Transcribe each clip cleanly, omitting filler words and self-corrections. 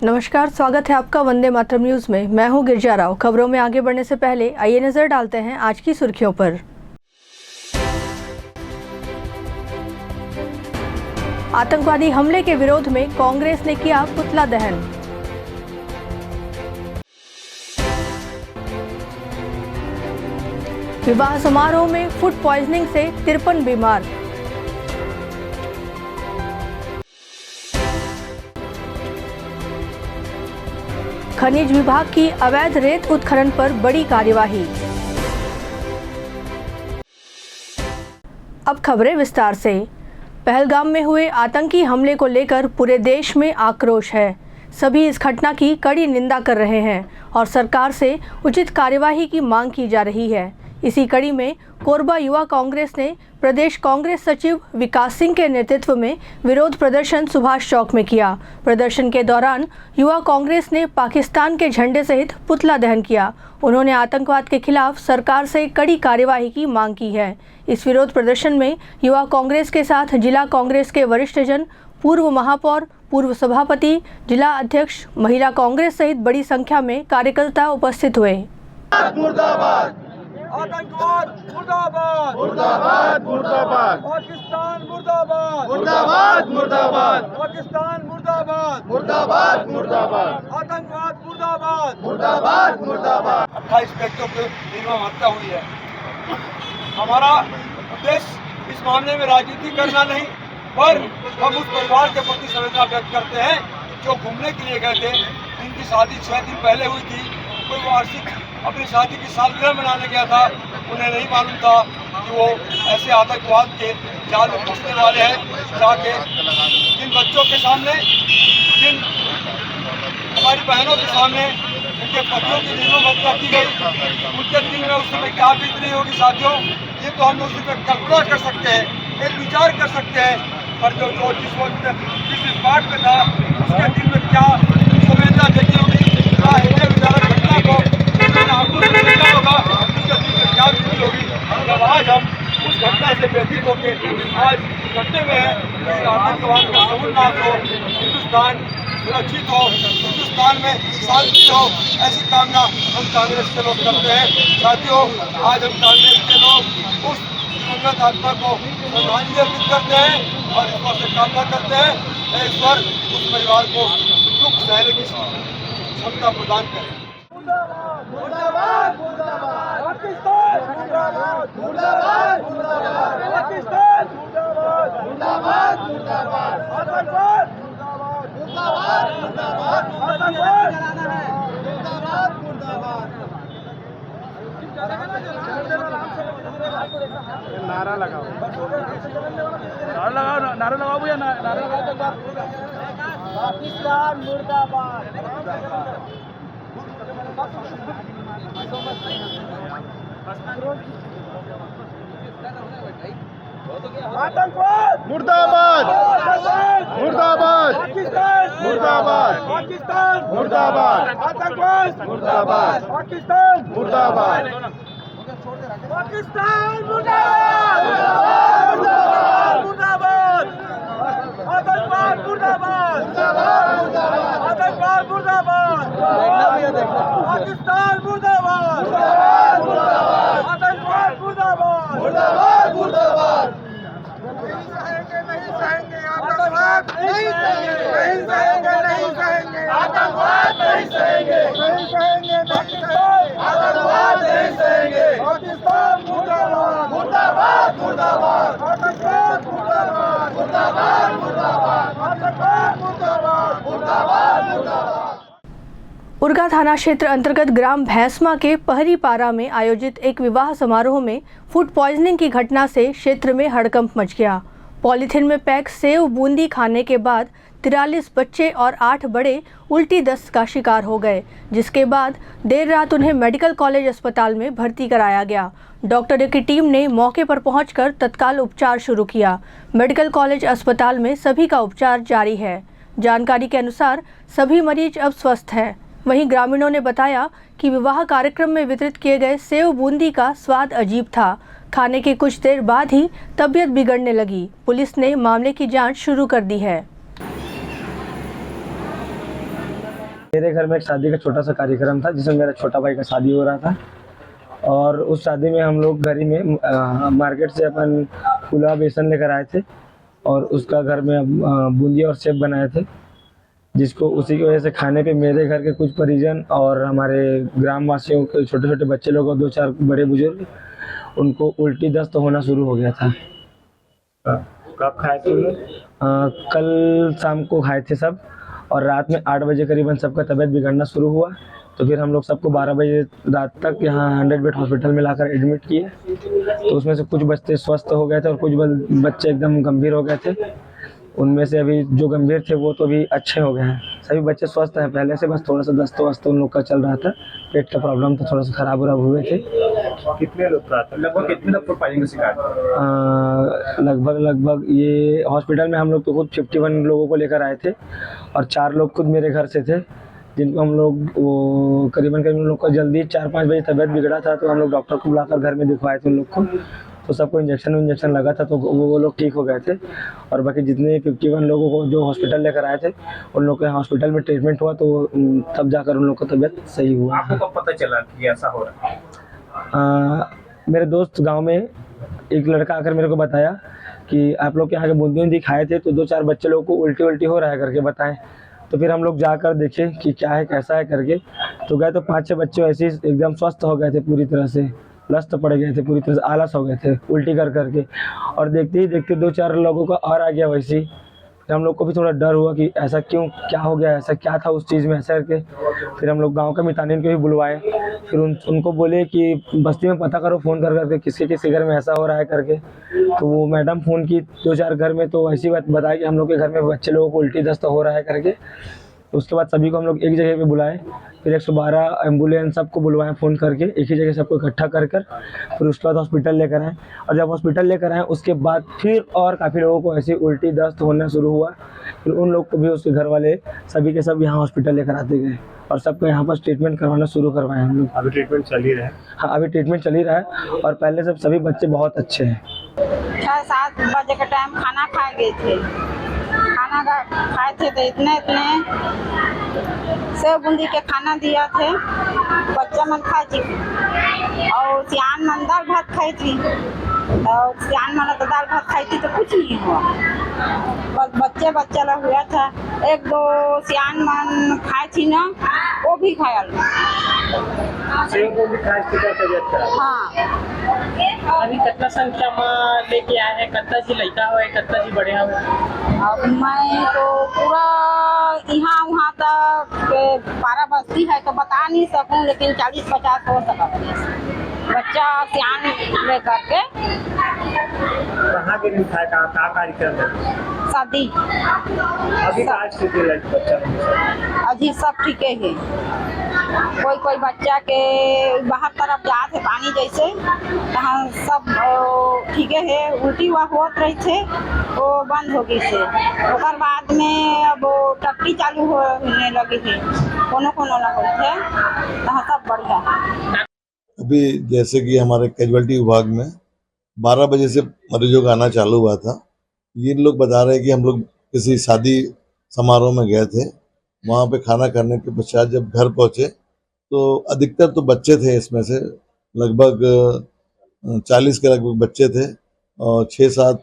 नमस्कार, स्वागत है आपका वंदे मातरम न्यूज में। मैं हूं गिरजा राव। खबरों में आगे बढ़ने से पहले आइए नजर डालते हैं आज की सुर्खियों पर। आतंकवादी हमले के विरोध में कांग्रेस ने किया पुतला दहन। विवाह समारोह में फूड पॉइजनिंग से 53 बीमार। खनिज विभाग की अवैध रेत उत्खनन पर बड़ी कार्यवाही। अब खबरें विस्तार से। पहलगाम में हुए आतंकी हमले को लेकर पूरे देश में आक्रोश है। सभी इस घटना की कड़ी निंदा कर रहे हैं और सरकार से उचित कार्यवाही की मांग की जा रही है। इसी कड़ी में कोरबा युवा कांग्रेस ने प्रदेश कांग्रेस सचिव विकास सिंह के नेतृत्व में विरोध प्रदर्शन सुभाष चौक में किया। प्रदर्शन के दौरान युवा कांग्रेस ने पाकिस्तान के झंडे सहित पुतला दहन किया। उन्होंने आतंकवाद के खिलाफ सरकार से कड़ी कार्यवाही की मांग की है। इस विरोध प्रदर्शन में युवा कांग्रेस के साथ जिला कांग्रेस के वरिष्ठजन, पूर्व महापौर, पूर्व सभापति, जिला अध्यक्ष, महिला कांग्रेस सहित बड़ी संख्या में कार्यकर्ता उपस्थित हुए। आतंकवाद मुर्दाबाद, मुर्दाबाद मुर्दाबाद, पाकिस्तान मुर्दाबाद, मुर्दाबाद मुर्दाबाद, पाकिस्तान मुर्दाबाद, मुर्दाबाद मुर्दाबाद, आतंकवाद मुर्दाबाद, मुर्दाबाद मुर्दाबाद। 28 व्यक्तियों की निर्मम हत्या हुई है। हमारा उद्देश्य इस मामले में राजनीति करना नहीं, पर हम उस परिवार के प्रति संवेदना व्यक्त करते हैं जो घूमने के लिए गए थे। इनकी शादी 6 दिन पहले हुई थी। कोई वार्षिक अपनी शादी की सालगिरह मनाने गया था। उन्हें नहीं मालूम था कि वो ऐसे आतंकवाद के जाल में फंसने वाले हैं। जाके जिन बच्चों के सामने, जिन हमारी बहनों के सामने उनके पतियों की निर्मम हत्या की गई, उनके दिल में उस समय क्या बीत रही होगी साथियों, ये तो हम उसी पर कल्पना कर सकते हैं, एक विचार कर सकते हैं। पर जो जिस वक्त जिस पार्ट में था उसके दिल में क्या संवेदना जगी होगी, क्या हृदय विदारक घटना को आपको समझना होगा, उसके दिल में क्या बीती होगी। जब आज हम उस घटना से व्यतीत होकर आज घटने में है कि आतंकवाद का समूल नाश हो, हिंदुस्तान सुरक्षित हो, हिंदुस्तान में शांति हो, ऐसी कामना हम कांग्रेस के लोग करते हैं। साथियों, आज हम कांग्रेस के लोग उस दिवंगत आत्मा को श्रद्धांजलि अर्पित करते हैं और ईश्वर से कामना करते हैं ईश्वर उस परिवार को दुख सहने की क्षमता प्रदान करे। मुर्दाबाद मुर्दाबाद, पाकिस्तान मुर्दाबाद, मुर्दाबाद मुर्दाबाद, पाकिस्तान मुर्दाबाद, मुर्दाबाद मुर्दाबाद, आतंकवाद मुर्दाबाद मुर्दाबाद, आतंकवाद मुर्दाबाद मुर्दाबाद। नारा लगाओ, नारा लगाओ भैया, नारा लगाओ। पाकिस्तान मुर्दाबाद, आतंकवाद मुर्दाबाद मुर्दाबाद, पाकिस्तान मुर्दाबाद पाकिस्तान मुर्दाबाद, आतंकवाद मुर्दाबाद पाकिस्तान मुर्दाबाद, पाकिस्तान मुर्दाबाद, मुर्दाबाद, आतंकवाद मुर्दाबाद, आतंकवाद मुर्दाबाद, पाकिस्तान मुर्दाबाद, आतंकवाद मुर्दाबाद, मुर्दाबाद मुर्दाबाद। नहीं सहेंगे आतंकवाद, नहीं सहेंगे, नहीं सहेंगे आतंकवाद, नहीं सहेंगे, नहीं सहेंगे पाकिस्तान, आतंकवाद नहीं सहेंगे। पाकिस्तान मुर्दाबाद, मुर्दाबाद मुर्दाबाद, आतंकवाद मुर्दाबाद, मुर्दाबाद मुर्दाबाद, आतंकवाद मुर्दाबाद, मुर्दाबाद मुर्दाबाद। उरगा थाना क्षेत्र अंतर्गत ग्राम भैंसमा के पहरीपारा में आयोजित एक विवाह समारोह में फूड पॉइजनिंग की घटना से क्षेत्र में हड़कंप मच गया। पॉलीथिन में पैक सेव बूंदी खाने के बाद 43 बच्चे और 8 बड़े उल्टी दस्त का शिकार हो गए, जिसके बाद देर रात उन्हें मेडिकल कॉलेज अस्पताल में भर्ती कराया गया। डॉक्टरों की टीम ने मौके पर पहुंचकर तत्काल उपचार शुरू किया। मेडिकल कॉलेज अस्पताल में सभी का उपचार जारी है। जानकारी के अनुसार सभी मरीज अब स्वस्थ हैं। वहीं ग्रामीणों ने बताया कि विवाह कार्यक्रम में वितरित किए गए सेव बूंदी का स्वाद अजीब था। खाने के कुछ देर बाद ही तबीयत बिगड़ने लगी। पुलिस ने मामले की जांच शुरू कर दी है। मेरे घर में एक शादी का छोटा सा कार्यक्रम था जिसमें मेरा छोटा भाई का शादी हो रहा था और उस शादी में हम लोग घर ही में मार्केट से अपन पुलाव बेसन लेकर आए थे और उसका घर में बूंदी और सेव बनाए थे, जिसको उसी की वजह से खाने पे मेरे घर के कुछ परिजन और हमारे ग्रामवासियों के छोटे छोटे बच्चे लोग और 2-4 बड़े बुजुर्ग उनको उल्टी दस्त होना शुरू हो गया था। कब खाए थे लोग? कल शाम को खाए थे सब और रात में 8 बजे करीबन सबका तबीयत बिगड़ना शुरू हुआ, तो फिर हम लोग सबको 12 बजे रात तक यहाँ 100 बेड हॉस्पिटल में लाकर एडमिट किए। तो उसमें से कुछ बच्चे स्वस्थ हो गए थे और कुछ बच्चे एकदम गंभीर हो गए थे। उनमें से अभी जो गंभीर थे वो तो अभी अच्छे हो गए हैं, सभी बच्चे स्वस्थ हैं पहले से, बस थोड़ा सा दस्त वस्त उन लोग का चल रहा था, पेट का प्रॉब्लम तो थोड़ा सा खराब हुए थे। कितने लोग का था? लगभग कितने लोग फूड पॉइजनिंग का शिकार? लगभग ये हॉस्पिटल में हम लोग तो खुद 51 लोगों को लेकर आए थे और 4 लोग खुद मेरे घर से थे, जिनको हम लोग वो करीबन उन लोग का जल्दी 4-5 बजे तबीयत बिगड़ा था, तो हम लोग डॉक्टर को बुलाकर घर में दिखवाए थे उन लोग को, तो सबको इंजेक्शन लगा था, तो वो लोग ठीक हो गए थे। और बाकी जितने 51 लोगों को जो हॉस्पिटल लेकर आए थे उन लोग के हॉस्पिटल में ट्रीटमेंट हुआ, तो तब जाकर उन लोग का तबीयत सही हुआ। आपको कब पता चला कि ऐसा हो रहा है? मेरे दोस्त गांव में एक लड़का आकर मेरे को बताया कि आप लोग यहाँ के बूंदी खाए थे तो 2-4 बच्चे लोगों को उल्टी हो रहा है करके बताएं। तो फिर हम लोग जाकर देखे कि क्या है कैसा है करके, तो गए तो 5-6 बच्चे ऐसे एकदम स्वस्थ हो गए थे, पूरी तरह से लस्त पड़ गए थे, पूरी तरह से आलस हो गए थे उल्टी करके, और देखते ही देखते 2-4 लोगों का और आ गया वैसे ही। फिर हम लोग को भी थोड़ा डर हुआ कि ऐसा क्यों, क्या हो गया, ऐसा क्या था उस चीज़ में ऐसा करके। फिर हम लोग गांव के मितानिन को भी बुलवाए, फिर उनको बोले कि बस्ती में पता करो फ़ोन करके किसके घर में ऐसा हो रहा है करके। तो वो मैडम फ़ोन की 2-4 घर में, तो ऐसी बात बताया कि हम लोग के घर में बच्चे लोगों को उल्टी दस्त हो रहा है करके। उसके बाद सभी को हम लोग एक जगह पे बुलाए, फिर 112 एम्बुलेंस सबको बुलवाएं फ़ोन करके, एक ही जगह सबको इकट्ठा कर फिर उसके बाद हॉस्पिटल लेकर आए। और जब हॉस्पिटल लेकर आए उसके बाद फिर और काफ़ी लोगों को ऐसे उल्टी दस्त होना शुरू हुआ, फिर उन लोग को भी उसके घर वाले सभी के सब यहाँ हॉस्पिटल लेकर आते गए और सबको यहाँ पर ट्रीटमेंट करवाना शुरू करवाए हम लोग। अभी ट्रीटमेंट चल ही रहा है? हाँ, अभी ट्रीटमेंट चल ही रहा है और पहले से सभी बच्चे बहुत अच्छे हैं। 6-7 बजे के टाइम खाना खाए गए थे, खाना खाए थे तो इतने सेव बूंदी के खाना दिया थे, बच्चा मन खा थी और सियान मन दाल भात खाई थी, और सियान मन तो दाल भात खाई थी तो कुछ नहीं हुआ, बस बच्चे ला हुआ था। 1-2 सियान मन खाई थी ना, वो भी घायल। सेव बूंदी खाए थे तो तबीयत खराब? हाँ। अभी कितना संख्या में लेके आए हैं, कितना जी लड़का हुआ है, कितना जी बढ़िया हुआ? अब मैं तो पूरा यहाँ वहाँ तक 12 बस्ती है तो बता नहीं सकूँ, लेकिन 40-50 हो सकता है बच्चा सियान लेकर के। कहाँ के दिन खाए, कहाँ कार्यक्रम है? शादी। अभी आज स्थिति बच्चा अभी सब ठीक है, कोई बच्चा के बाहर तरफ जाते पानी जैसे, तहाँ सब ठीक है, उल्टी हुआ होत रही थे वो बंद हो गई थे, और बाद में अब वो टट्टी चालू होने लगी थी, कोनो लगे थे, तहाँ सब बढ़िया। अभी जैसे कि हमारे कैजुअलिटी विभाग में 12 बजे से मरीजों का आना चालू हुआ था। ये लोग बता रहे हैं कि हम लोग किसी शादी समारोह में गए थे, वहाँ पे खाना खाने के पश्चात जब घर पहुँचे तो अधिकतर तो बच्चे थे, इसमें से लगभग 40 के लगभग बच्चे थे और 6-7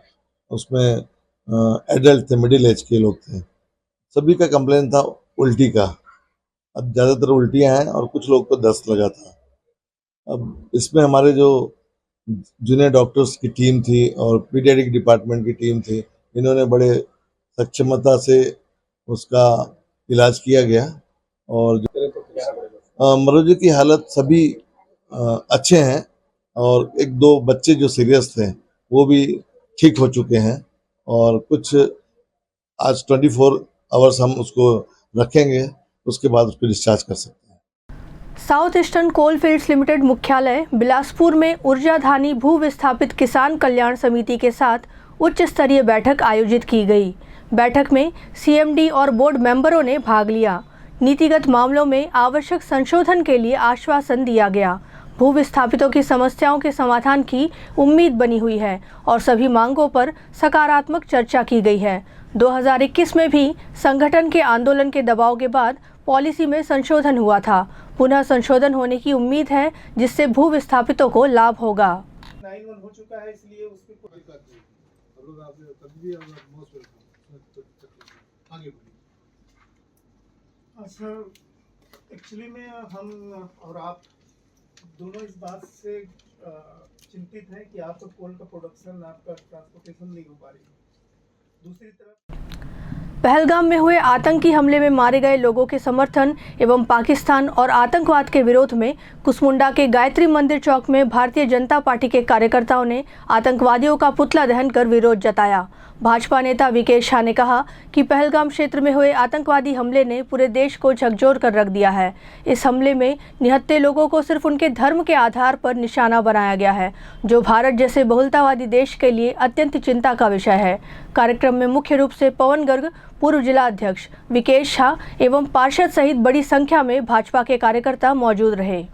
उसमें एडल्ट थे, मिडिल एज के लोग थे। सभी का कंप्लेन था उल्टी का। अब ज़्यादातर उल्टियाँ हैं और कुछ लोग को दस्त लगा था। अब इसमें हमारे जो जूनियर डॉक्टर्स की टीम थी और पीडियाट्रिक डिपार्टमेंट की टीम थी, इन्होंने बड़े सक्षमता से उसका इलाज किया गया और मरीजों की हालत सभी अच्छे हैं और 1-2 बच्चे जो सीरियस थे वो भी ठीक हो चुके हैं और कुछ आज 24 आवर्स हम उसको रखेंगे, उसके बाद उसको डिस्चार्ज कर सकते हैं। साउथ ईस्टर्न कोलफील्ड्स लिमिटेड मुख्यालय बिलासपुर में ऊर्जाधानी भू विस्थापित किसान कल्याण समिति के साथ उच्च स्तरीय बैठक आयोजित की गई। बैठक में सीएमडी और बोर्ड मेंबरों ने भाग लिया। नीतिगत मामलों में आवश्यक संशोधन के लिए आश्वासन दिया गया। भू विस्थापितों की समस्याओं के समाधान की उम्मीद बनी हुई है और सभी मांगों पर सकारात्मक चर्चा की गई है। 2021 में भी संगठन के आंदोलन के दबाव के बाद पॉलिसी में संशोधन हुआ था। पुनः संशोधन होने की उम्मीद है, जिससे भू विस्थापितों को लाभ होगा। 9-1 हो चुका है, इसलिए उसके सर एक्चुअली में हम और आप दोनों इस बात से चिंतित हैं कि आपका कोल का प्रोडक्शन, आपका ट्रांसपोर्टेशन नहीं हो पा रही है। दूसरी तरफ पहलगाम में हुए आतंकी हमले में मारे गए लोगों के समर्थन एवं पाकिस्तान और आतंकवाद के विरोध में कुसमुंडा के गायत्री मंदिर चौक में भारतीय जनता पार्टी के कार्यकर्ताओं ने आतंकवादियों का पुतला दहन कर विरोध जताया। भाजपा नेता विकेश शाह ने कहा कि पहलगाम क्षेत्र में हुए आतंकवादी हमले ने पूरे देश को झकझोर कर रख दिया है। इस हमले में निहत्थे लोगों को सिर्फ उनके धर्म के आधार पर निशाना बनाया गया है, जो भारत जैसे बहुलतावादी देश के लिए अत्यंत चिंता का विषय है। कार्यक्रम में मुख्य रूप से पवन गर्ग, पूर्व जिला अध्यक्ष विकेश शाह एवं पार्षद सहित बड़ी संख्या में भाजपा के कार्यकर्ता मौजूद रहे।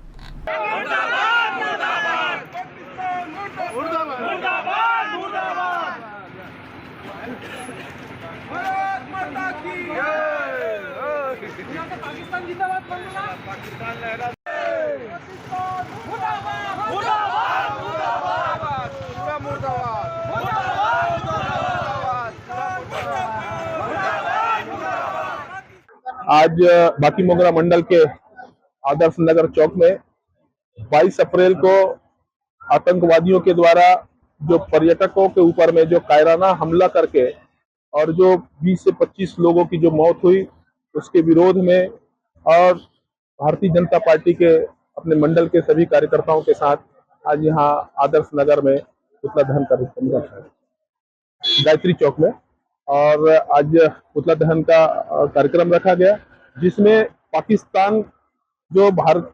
आज बाकी मोगरा मंडल के आदर्श नगर चौक में 22 अप्रैल को आतंकवादियों के द्वारा जो पर्यटकों के ऊपर में जो कायराना हमला करके और जो 20 से 25 लोगों की जो मौत हुई, उसके विरोध में और भारतीय जनता पार्टी के अपने मंडल के सभी कार्यकर्ताओं के साथ आज यहाँ आदर्श नगर में पुतला दहन कार्यक्रम रखा है गायत्री चौक में। और आज पुतला दहन का कार्यक्रम रखा गया, जिसमें पाकिस्तान जो भारत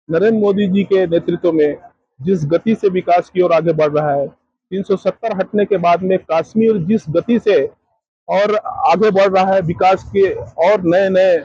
नरेंद्र मोदी जी के नेतृत्व में जिस गति से विकास की ओर आगे बढ़ रहा है, 370 हटने के बाद में कश्मीर जिस गति से और आगे बढ़ रहा है, विकास के और नए नए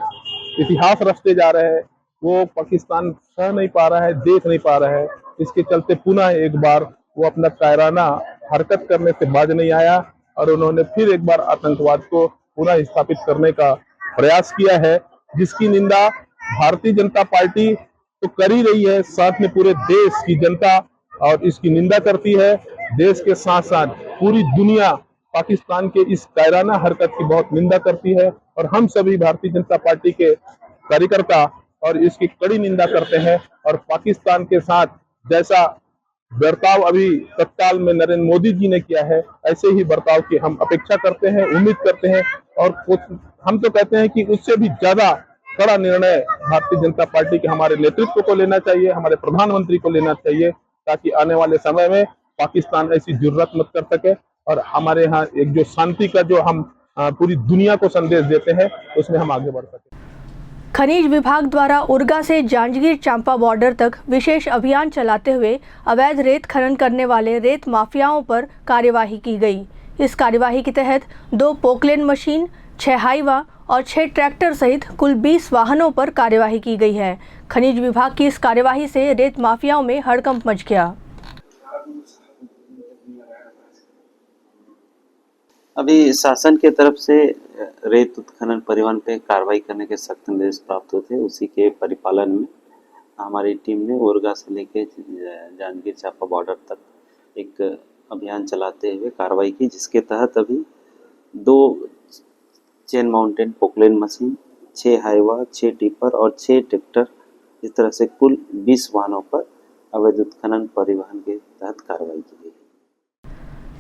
इतिहास रचते जा रहे हैं, वो पाकिस्तान सह नहीं पा रहा है, देख नहीं पा रहा है। इसके चलते पुनः एक बार वो अपना कायराना हरकत करने से बाज नहीं आया और उन्होंने फिर एक बार आतंकवाद को पुनः स्थापित करने का प्रयास किया है, जिसकी निंदा भारतीय जनता पार्टी तो कर ही रही है, साथ में पूरे देश की जनता और इसकी निंदा करती है। देश के साथ साथ पूरी दुनिया पाकिस्तान के इस कायराना हरकत की बहुत निंदा करती है और हम सभी भारतीय जनता पार्टी के कार्यकर्ता और इसकी कड़ी निंदा करते हैं। और पाकिस्तान के साथ जैसा बर्ताव अभी तत्काल में नरेंद्र मोदी जी ने किया है, ऐसे ही बर्ताव की हम अपेक्षा करते हैं, उम्मीद करते हैं और हम तो कहते हैं कि उससे भी ज्यादा कड़ा निर्णय भारतीय जनता पार्टी के हमारे नेतृत्व को लेना चाहिए, हमारे प्रधानमंत्री को लेना चाहिए, ताकि आने वाले समय में पाकिस्तान ऐसी जुर्रत मत कर सके और हमारे यहाँ एक जो शांति का जो हम पूरी दुनिया को संदेश देते हैं, उसमें हम आगे बढ़ सके। खनिज विभाग द्वारा उरगा से जांजगीर चांपा बॉर्डर तक विशेष अभियान चलाते हुए अवैध रेत खनन करने वाले रेत माफियाओं पर कार्यवाही की गई। इस कार्यवाही के तहत 2 पोकलेन मशीन, 6 हाईवा और 6 ट्रैक्टर सहित कुल 20 वाहनों पर कार्यवाही की गई है। खनिज विभाग की इस कार्यवाही से रेत माफियाओं में हड़कंप मच गया। अभी शासन के तरफ से रेत उत्खनन परिवहन पे कार्रवाई करने के सख्त निर्देश प्राप्त हुए थे। उसी के परिपालन में हमारी टीम ने उरगा से लेके जांजगीर चांपा बॉर्डर तक एक अभियान चलाते हुए कार्रवाई की, जिसके तहत अभी 2 chain mountain Poclain machine, 6 Hyva, 6 tipper और 6 ट्रैक्टर, इस तरह से कुल 20 वाहनों पर अवैध उत्खनन परिवहन के तहत कार्रवाई की गई।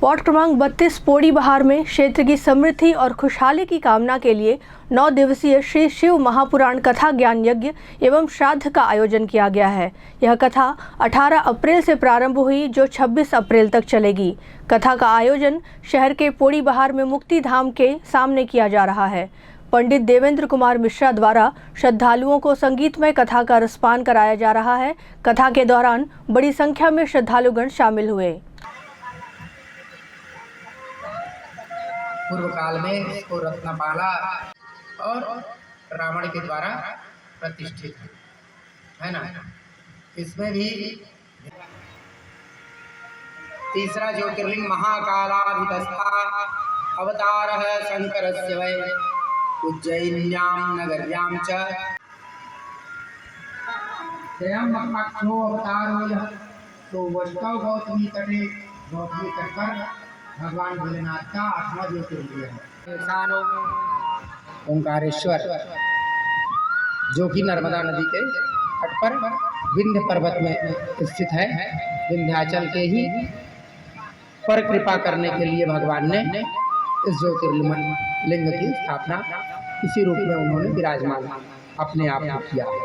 वार्ड क्रमांक 32 पोड़ी बहार में क्षेत्र की समृद्धि और खुशहाली की कामना के लिए 9 दिवसीय श्री शिव महापुराण कथा ज्ञान यज्ञ एवं श्राद्ध का आयोजन किया गया है। यह कथा 18 अप्रैल से प्रारंभ हुई, जो 26 अप्रैल तक चलेगी। कथा का आयोजन शहर के पोड़ी बहार में मुक्ति धाम के सामने किया जा रहा है। पंडित देवेंद्र कुमार मिश्रा द्वारा श्रद्धालुओं को संगीतमय कथा का रसपान कराया जा रहा है। कथा के दौरान बड़ी संख्या में श्रद्धालुगण शामिल हुए। पूर्व काल में इसको रत्नपाला और रावण के द्वारा प्रतिष्ठित है ना। इसमें भी तीसरा ज्योतिर्लिंग महाकालाभितस्था अवतार शंकरस्य वै उज्जैन्यां नगर्यां च त्र्यंबकपक्षो अवतारो यः तो वैष्णव गौतमी तटे गौतमी तट पर भगवान भोलेनाथ का 8वां ज्योतिर्लिंग है। ओंकारेश्वर जो कि नर्मदा नदी के तट पर विंध्य पर्वत में स्थित है। विंध्याचल के ही पर कृपा करने के लिए भगवान ने इस ज्योतिर्लिंग की स्थापना इसी रूप में उन्होंने विराजमान अपने आप में किया है।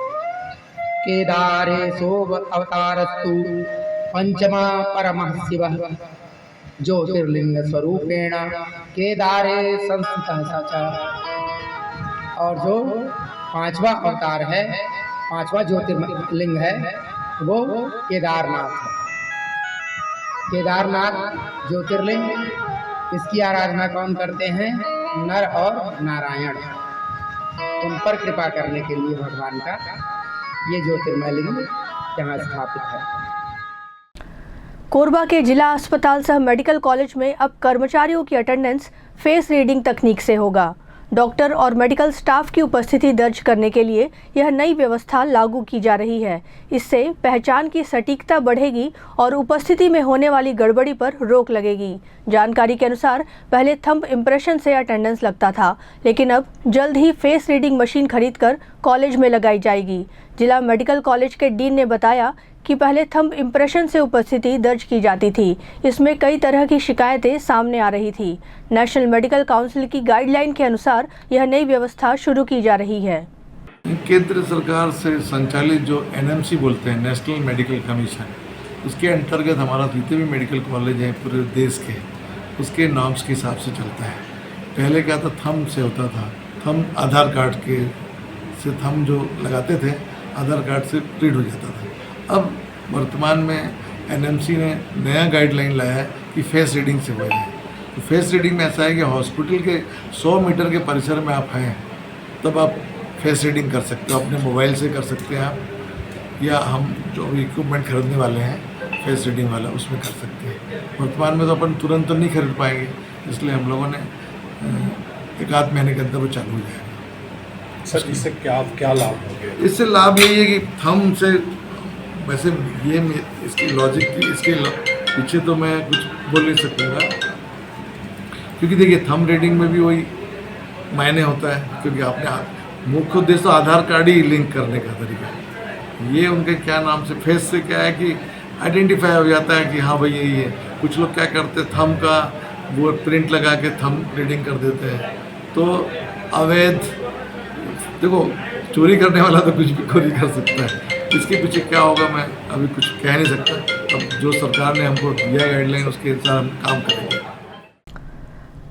केदारे सोव अवतारस्तु पंचमा परमः शिवः ज्योतिर्लिंग स्वरूपेण केदारे संस्थितः स। और जो 5वां अवतार है, 5वां ज्योतिर्लिंग है, वो केदारनाथ है। केदारनाथ ज्योतिर्लिंग, इसकी आराधना कौन करते हैं? नर और नारायण। उन पर कृपा करने के लिए भगवान का ये ज्योतिर्मय लिंग यहाँ स्थापित है। कोरबा के जिला अस्पताल सह मेडिकल कॉलेज में अब कर्मचारियों की अटेंडेंस फेस रीडिंग तकनीक से होगा। डॉक्टर और मेडिकल स्टाफ की उपस्थिति दर्ज करने के लिए यह नई व्यवस्था लागू की जा रही है। इससे पहचान की सटीकता बढ़ेगी और उपस्थिति में होने वाली गड़बड़ी पर रोक लगेगी। जानकारी के अनुसार पहले थंब इम्प्रेशन से अटेंडेंस लगता था, लेकिन अब जल्द ही फेस रीडिंग मशीन खरीदकर कॉलेज में लगाई जाएगी। जिला मेडिकल कॉलेज के डीन ने बताया कि पहले थंब इम्प्रेशन से उपस्थिति दर्ज की जाती थी। इसमें कई तरह की शिकायतें सामने आ रही थी। नेशनल मेडिकल काउंसिल की गाइडलाइन के अनुसार यह नई व्यवस्था शुरू की जा रही है। केंद्र सरकार से संचालित जो एनएमसी बोलते हैं, नेशनल मेडिकल कमीशन, उसके अंतर्गत हमारा जितने भी मेडिकल कॉलेज हैं पूरे देश के, उसके नॉर्म्स के हिसाब से चलता है। पहले क्या था, थंब से होता था। थंब आधार कार्ड के से थंब जो लगाते थे, आधार कार्ड से रीड हो जाता था। अब वर्तमान में एनएमसी ने नया गाइडलाइन लाया है कि फेस रीडिंग से हो जाए। तो फेस रीडिंग में ऐसा है कि हॉस्पिटल के 100 मीटर के परिसर में आप हैं, तब आप फेस रीडिंग कर सकते हो। अपने मोबाइल से कर सकते हैं आप, या हम जो भी इक्विपमेंट खरीदने वाले हैं फेस रीडिंग वाला, उसमें कर सकते हैं। वर्तमान में तो अपन तुरंत तो नहीं खरीद पाएंगे, इसलिए हम लोगों ने 1-8 महीने के अंदर वो चालू हो जाएगा। सर, इससे क्या लाभ होंगे? इससे लाभ यही है कि थंब से, वैसे ये इसकी लॉजिक की, इसके पीछे तो मैं कुछ बोल नहीं सकूँगा, क्योंकि देखिए थंब रीडिंग में भी वही मायने होता है, क्योंकि आपने मुख्य उद्देश्य तो आधार कार्ड ही लिंक करने का तरीका है। ये उनके क्या नाम से, फेस से क्या है कि आइडेंटिफाई हो जाता है कि हाँ भाई यही है। कुछ लोग क्या करते हैं, थंब का वो प्रिंट लगा के थंब रीडिंग कर देते हैं। तो अवैध, देखो चोरी करने वाला तो कुछ भी चोरी कर सकता है। इसके पीछे क्या होगा मैं अभी कुछ कह नहीं सकता। अब जो सरकार ने हमको दिया गाइडलाइन, उसके अनुसार हम काम करेंगे।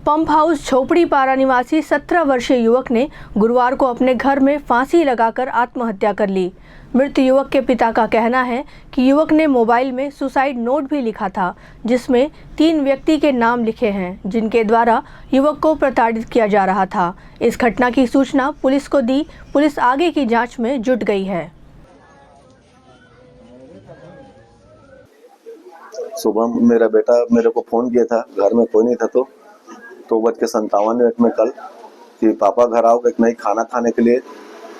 पंप हाउस झोपड़ीपारा निवासी 17 वर्षीय युवक ने गुरुवार को अपने घर में फांसी लगाकर आत्महत्या कर ली। मृत युवक के पिता का कहना है कि युवक ने मोबाइल में सुसाइड नोट भी लिखा था, जिसमें 3 व्यक्ति के नाम लिखे हैं, जिनके द्वारा युवक को प्रताड़ित किया जा रहा था। इस घटना की सूचना पुलिस को दी। पुलिस आगे की जांच में जुट गई है। सुबह मेरा बेटा मेरे को फ़ोन किया था, घर में कोई नहीं था, तो 2:57 में कल कि पापा घर आओगे कि नहीं खाना खाने के लिए।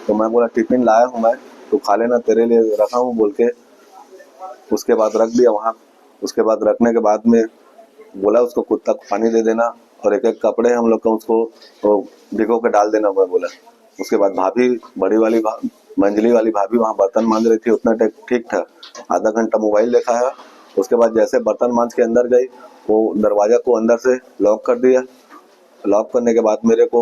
तो मैं बोला टिफिन लाया हूँ मैं, तो खा लेना, तेरे लिए रखा हूँ बोल के उसके बाद रख दिया वहाँ। उसके बाद रखने के बाद में बोला उसको कुत्ता को पानी दे देना और एक कपड़े हम लोग का उसको भिगो के डाल देना, मैं बोला। उसके बाद भाभी, बड़ी वाली मंजली वाली भाभी वहाँ बर्तन मांज रही थी, उतना ठीक था। आधा घंटा मोबाइल देखा है। उसके बाद जैसे बर्तन मांज के अंदर गई, वो दरवाजा को अंदर से लॉक कर दिया। लॉक करने के बाद मेरे को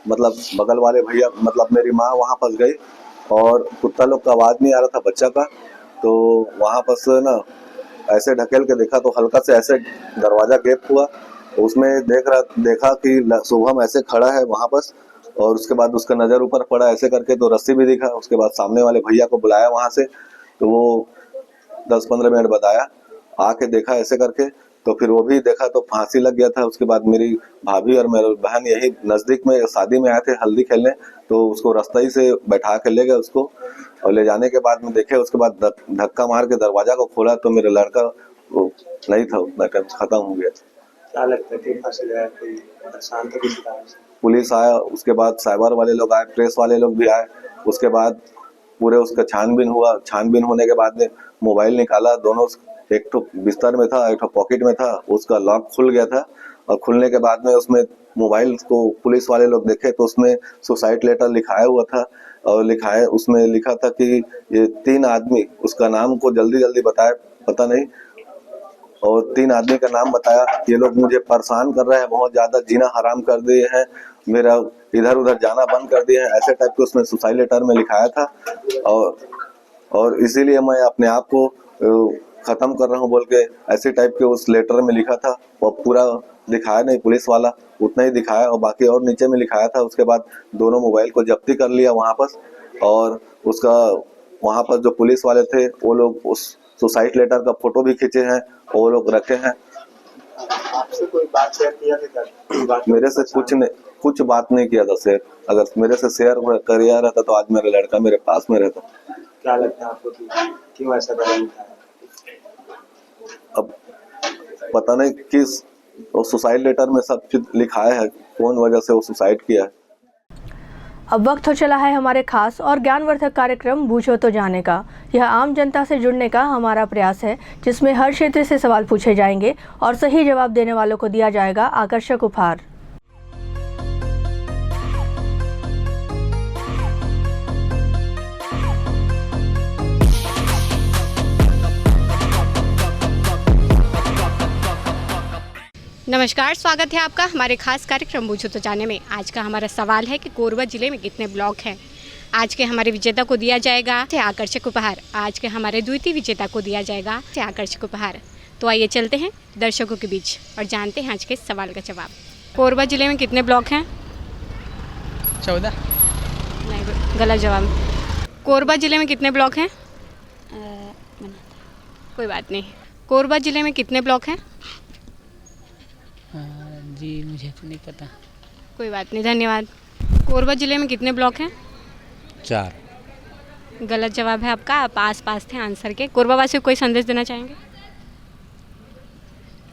मतलब बगल वाले भैया, मतलब मेरी माँ वहाँ फंस गई और कुत्ता लोग का आवाज़ नहीं आ रहा था बच्चा का। तो वहाँ पर से ना ऐसे ढकेल के देखा तो हल्का से ऐसे दरवाज़ा गैप हुआ, तो उसमें देखा कि शुभम ऐसे खड़ा है वहाँ पर। और उसके बाद उसका नज़र ऊपर पड़ा ऐसे करके, तो रस्सी भी दिखा। उसके बाद सामने वाले भैया को बुलाया वहाँ से, तो वो 10-15 मिनट बाद आया, आके देखा ऐसे करके, तो फिर वो भी देखा तो फांसी लग गया था। उसके बाद मेरी भाभी और मेरी बहन यही नज़दीक में शादी में आए थे हल्दी खेलने, तो उसको रास्ते ही से बैठा के ले गए उसको। और ले जाने के बाद में देखे, उसके बाद धक्का मार के दरवाजा को खोला तो मेरा लड़का वो नहीं था, उतना टाइम खत्म हो गया। क्या लगता है कि फांसी लगाया कोई परेशान था किसी कारण से? पुलिस आया, उसके बाद साइबर वाले लोग आए, प्रेस वाले लोग भी आए। उसके बाद पूरे उसका छानबीन हुआ। छानबीन होने के बाद में मोबाइल निकाला, दोनों एक तो बिस्तर में था, एक तो पॉकेट में था। उसका लॉक खुल गया था और खुलने के बाद में उसमें मोबाइल को पुलिस वाले लोग देखे तो उसमें सुसाइड लेटर लिखाया हुआ था और उसमें लिखा था कि ये 3 आदमी, उसका नाम को जल्दी बताया, पता नहीं, और 3 आदमी का नाम बताया। ये लोग मुझे परेशान कर रहे हैं, बहुत ज्यादा, जीना हराम कर दिए हैं, मेरा इधर उधर जाना बंद कर दिए हैं, ऐसे टाइप के उसमें सुसाइड लेटर में लिखाया था। और इसीलिए मैं अपने आप को खत्म कर रहा हूँ बोल के ऐसे टाइप के उस लेटर में लिखा था। और पूरा दिखाया नहीं पुलिस वाला, उतना ही दिखाया और बाकी और नीचे में लिखाया था। उसके बाद दोनों मोबाइल को जब्ती कर लिया वहाँ पर, और उसका वहाँ पर जो पुलिस वाले थे वो लोग उस सुसाइड लेटर का फोटो भी खींचे हैं और वो लोग रखे हैं। आपसे कोई बात शेयर किया था? मेरे से कुछ बात नहीं किया था शेयर। अगर मेरे से शेयर किया रहता तो आज मेरा लड़का मेरे पास में रहता। क्या लगता है आपको कि क्यों ऐसा कदम उठाया? अब पता नहीं किस सुसाइड लेटर में सब चीज लिखाया है, कौन वजह से वो सुसाइड किया है। अब वक्त हो चला है हमारे खास और ज्ञानवर्धक कार्यक्रम बूझो तो जाने का। यह आम जनता से जुड़ने का हमारा प्रयास है, जिसमें हर क्षेत्र से सवाल पूछे जाएंगे और सही जवाब देने वालों को दिया जाएगा आकर्षक उपहार। नमस्कार, स्वागत है आपका हमारे खास कार्यक्रम बूझो तो जाने में। आज का हमारा सवाल है कि कोरबा जिले में कितने ब्लॉक हैं। आज के हमारे विजेता को दिया जाएगा आकर्षक उपहार। आज के हमारे द्वितीय विजेता को दिया जाएगा आकर्षक उपहार। तो आइए चलते हैं दर्शकों के बीच और जानते हैं आज के सवाल का जवाब। कोरबा जिले में कितने ब्लॉक हैं? 14। नहीं, गलत जवाब। कोरबा जिले में कितने ब्लॉक हैं? कोई बात नहीं। कोरबा जिले में कितने ब्लॉक हैं? जी मुझे तो नहीं पता। कोई बात नहीं, धन्यवाद। कोरबा जिले में कितने ब्लॉक हैं? 4। गलत जवाब है आपका, आप पास थे आंसर के। कोरबा वासियों को कोई संदेश देना चाहेंगे?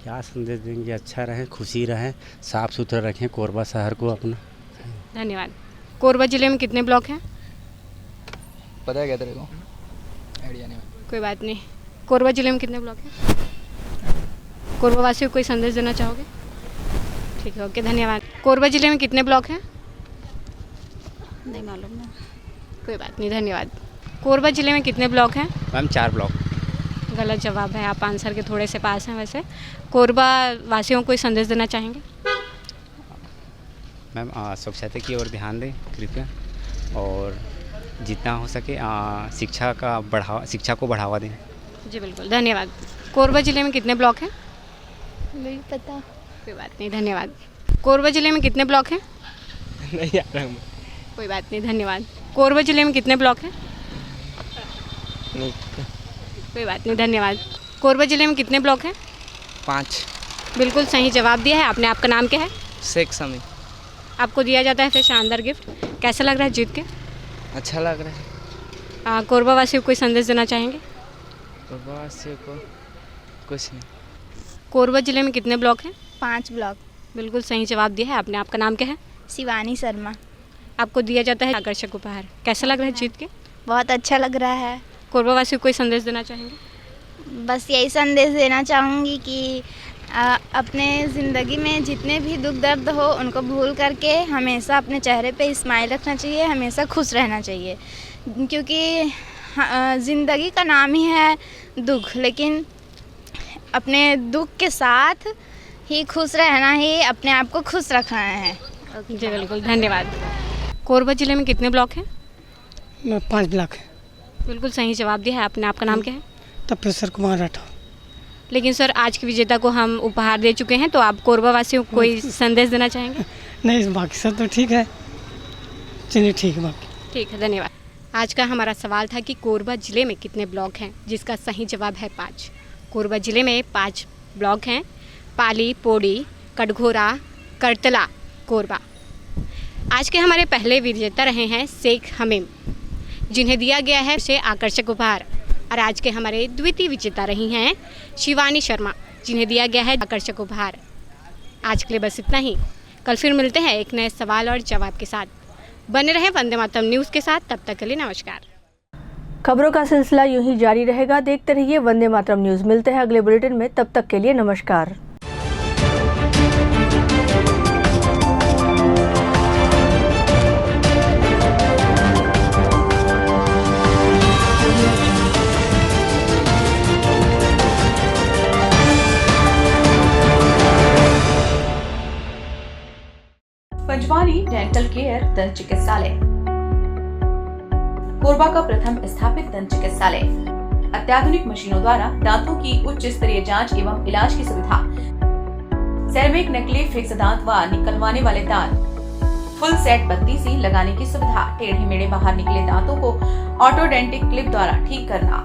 क्या संदेश देंगे? अच्छा रहें, खुशी रहें, साफ सुथरा रखें कोरबा शहर को अपना। धन्यवाद। कोरबा जिले में कितने ब्लॉक हैं? पता है क्या तेरे को? आइडिया नहीं। कोई बात नहीं। कोरबा जिले में कितने ब्लॉक हैं? कोरबा वासियों को कोई संदेश देना चाहोगे? ठीक है, ओके, धन्यवाद। कोरबा जिले में कितने ब्लॉक हैं? नहीं मालूम ना। कोई बात नहीं, धन्यवाद। कोरबा जिले में कितने ब्लॉक हैं? Ma'am 4 block. गलत जवाब है, आप आंसर के थोड़े से पास हैं। वैसे कोरबा वासियों को कोई संदेश देना चाहेंगे? मैम स्वच्छता की ओर ध्यान दें कृपया, और जितना हो सके शिक्षा को बढ़ावा दें। जी बिल्कुल, धन्यवाद। कोरबा जिले में कितने ब्लॉक हैं? नहीं पता। कोई बात नहीं, धन्यवाद। कोरबा जिले में कितने ब्लॉक हैं? नहीं यार, कोई बात नहीं, धन्यवाद। कोरबा जिले में कितने ब्लॉक हैं? नहीं। कोई बात नहीं, धन्यवाद। कोरबा जिले में कितने ब्लॉक हैं? 5। बिल्कुल सही जवाब दिया है आपने। आपका नाम क्या है? शेख समी। आपको दिया जाता है फिर शानदार गिफ्ट। कैसा लग रहा है जीत के? अच्छा लग रहा है। कोरबा वासियों को कोई संदेश देना चाहेंगे? कोरबा वासियों को कुछ नहीं। कोरबा जिले में कितने ब्लॉक हैं? 5 ब्लॉक। बिल्कुल सही जवाब दिया है आपने। आपका नाम क्या है? शिवानी शर्मा। आपको दिया जाता है आकर्षक उपहार। कैसा लग रहा है जीत के? बहुत अच्छा लग रहा है। कोरबा वासियों को कोई संदेश देना चाहेंगे? बस यही संदेश देना चाहूँगी कि अपने ज़िंदगी में जितने भी दुख दर्द हो उनको भूल करके हमेशा अपने चेहरे पे स्माइल रखना चाहिए, हमेशा खुश रहना चाहिए, क्योंकि ज़िंदगी का नाम ही है दुख, लेकिन अपने दुख के साथ ही खुश रहना ही अपने आप को खुश रखना है। जी बिल्कुल, धन्यवाद। कोरबा जिले में कितने ब्लॉक हैं? 5 ब्लॉक है। बिल्कुल सही जवाब दिया है आपने। आपका नाम क्या है? तपेश्वर कुमार राठौर। लेकिन सर आज के विजेता को हम उपहार दे चुके हैं, तो आप कोरबा वासियों को कोई संदेश देना चाहेंगे? नहीं, बाकी सब तो ठीक है। चलिए ठीक है, बाकी ठीक है, धन्यवाद। आज का हमारा सवाल था कि कोरबा जिले में कितने ब्लॉक हैं, जिसका सही जवाब है 5। कोरबा जिले में 5 ब्लॉक हैं: पाली, पोड़ी, कटघोरा, करतला, कोरबा। आज के हमारे पहले विजेता रहे हैं शेख हमीम, जिन्हें दिया गया है से आकर्षक उपहार। और आज के हमारे द्वितीय विजेता रही हैं शिवानी शर्मा, जिन्हें दिया गया है आकर्षक उपहार। आज के लिए बस इतना ही। कल फिर मिलते हैं एक नए सवाल और जवाब के साथ। बने रहें वंदे मातरम न्यूज़ के साथ, तब तक के लिए नमस्कार। खबरों का सिलसिला यूं ही जारी रहेगा। देखते रहिए वंदे मातरम न्यूज़। मिलते हैं अगले बुलेटिन में, तब तक के लिए नमस्कार। पंजवानी डेंटल केयर दंत चिकित्सालय, कोरबा का प्रथम स्थापित दंत चिकित्सालय। अत्याधुनिक मशीनों द्वारा दांतों की उच्च स्तरीय जांच एवं इलाज की सुविधा। सेरेमिक नकली फिक्स दांत व निकलवाने वाले दांत, फुल सेट बत्ती सी लगाने की सुविधा। टेढ़े मेढ़े बाहर निकले दांतों को ऑटोडेंटिक क्लिप द्वारा ठीक करना।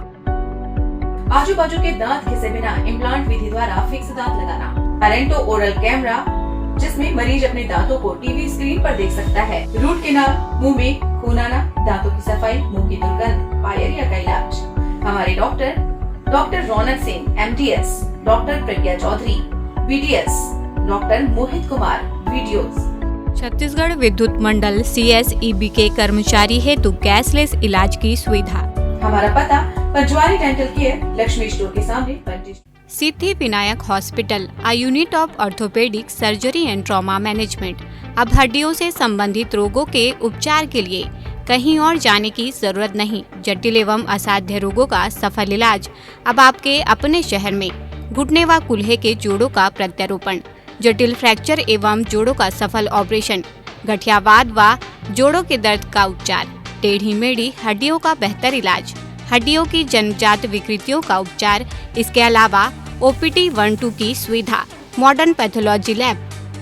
आजू बाजू के दांत घिसे बिना इम्प्लांट विधि द्वारा फिक्स दांत लगाना। पेरेंटो ओरल कैमरा, जिसमें मरीज अपने दांतों को टीवी स्क्रीन पर देख सकता है। रूट कैनाल, मुंह में खून आना, दांतों की सफाई, मुंह की दुर्गंध, पायरिया का इलाज। हमारे डॉक्टर रौनक सिंह MDS, डॉक्टर प्रज्ञा Chaudhary BDS, doctor Mohit Kumar videos. Chhattisgarh विद्युत मंडल CSEB के कर्मचारी हेतु कैशलेस इलाज की सुविधा। हमारा पता Panjwani dental care, Lakshmi store के सामने, Siddhi Vinayak hospital, a unit of orthopaedic surgery and trauma management. अब हड्डियों से संबंधित रोगों के उपचार के लिए कहीं और जाने की जरूरत नहीं। जटिल एवं असाध्य रोगों का सफल इलाज अब आपके अपने शहर में। घुटने व कूल्हे के जोड़ों का प्रत्यारोपण, जटिल फ्रैक्चर एवं जोड़ों का सफल ऑपरेशन, गठियावाद व जोड़ों के दर्द का उपचार, टेढ़ी मेढ़ी हड्डियों का बेहतर इलाज, हड्डियों की जन्मजात विकृतियों का उपचार। इसके अलावा OPT 1-2 की सुविधा, modern pathology lab,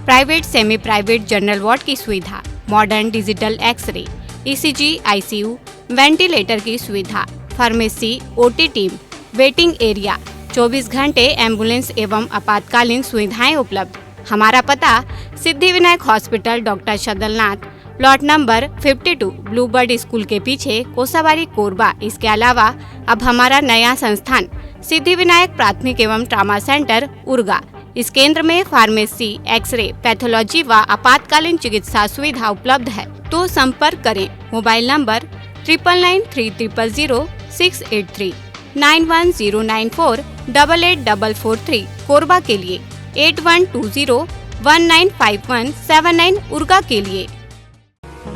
private semi private general ward की सुविधा, modern digital X ray, ECG, ICU, ventilator की सुविधा, pharmacy, OT team, waiting area, 24 घंटे एम्बुलेंस एवं आपातकालीन सुविधाएं उपलब्ध। हमारा पता Siddhi Vinayak hospital, doctor Shadalnath, plot number 52, Bluebird school के पीछे, कोसाबारी, कोरबा। इसके अलावा अब हमारा नया संस्थान सिद्धि विनायक प्राथमिक एवं ट्रामा सेंटर, उर्गा। इस केंद्र में फार्मेसी, एक्सरे, पैथोलॉजी व आपातकालीन चिकित्सा सुविधा उपलब्ध है। तो संपर्क करें। मोबाइल नंबर 9993000683, 9109488443, कोरबा के लिए 8120195179, उर्गा के लिए।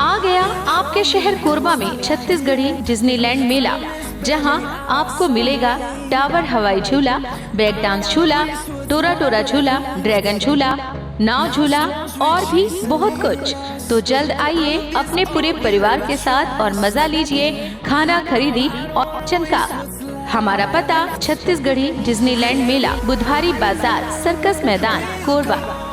आ गया आपके शहर कोरबा में छत्तीसगढ़ी डिज्नीलैंड मेला, जहां आपको मिलेगा टावर हवाई झूला, बैग डांस झूला, टोरा टोरा झूला, ड्रैगन झूला, नाव झूला और भी बहुत कुछ। तो जल्द आइए अपने पूरे परिवार के साथ और मजा लीजिए, खाना खरीदी और चमका। हमारा पता छत्तीसगढ़ी डिज्नीलैंड मेला, बुधवारी बाजार, सर्कस मैदान, कोरबा।